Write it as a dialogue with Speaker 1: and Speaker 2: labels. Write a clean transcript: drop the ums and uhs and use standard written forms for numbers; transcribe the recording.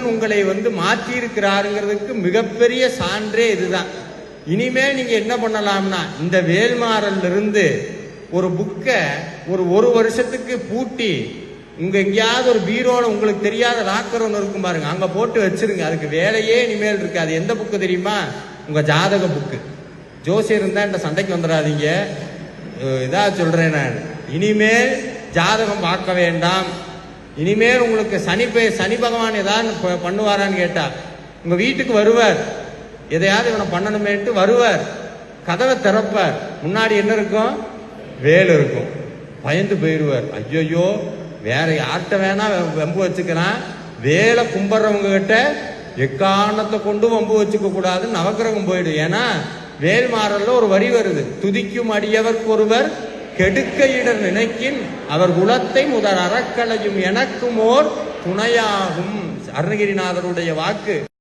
Speaker 1: முருகன் உங்களை மாற்றி இருக்கிறாருங்கிறதுக்கு மிகப்பெரிய சான்றே இதுதான். இனிமேல் நீங்க என்ன பண்ணலாம்னா, இந்த வேல்மாறல்ல இருந்து ஒரு புக்கை ஒரு வருஷத்துக்கு பூட்டி உங்க எங்கேயாவது ஒரு பீரோல உங்களுக்கு தெரியாத லாக்கர் ஒன்று இருக்கும் பாருங்க, அங்க போட்டு வச்சிருங்க. அதுக்கு வேலையே இனிமேல் இருக்கு. அது எந்த புக்கு தெரியுமா? உங்க ஜாதக புக்கு. ஜோசியர் இருந்தா இந்த சண்டைக்கு வந்துடாதீங்க, இதா சொல்றேன் நான். இனிமேல் ஜாதகம் பார்க்க வேண்டாம். இனிமேல் உங்களுக்கு சனி பகவான் ஏதாவது பண்ணுவாரான்னு கேட்டா, உங்க வீட்டுக்கு வருவார், எதையாவது இவனை பண்ணணுமேட்டு வருவார், கதவை திறப்பார், முன்னாடி என்ன இருக்கும்? வேல் இருக்கும். பயந்து போயிடுவார். ஐயோ வேற யார்கிட்ட வேணா வம்பு வச்சுக்கிறான், வேலை கும்பிட்றவங்க கிட்ட எக்காரணத்தை கொண்டு வம்பு வச்சுக்க கூடாது, நவக்கிரகம் போயிடும். ஏன்னா வேல்மாறல்ல ஒரு வரி வருது, துதிக்கும் அடியவர்க்கு ஒருவர் கெடுக்க இடர் நினைக்கின் அவர் குலத்தை முதல் அறக்கலையும் எனக்கும் ஓர் துணையாகும். அருணகிரிநாதருடைய வாக்கு.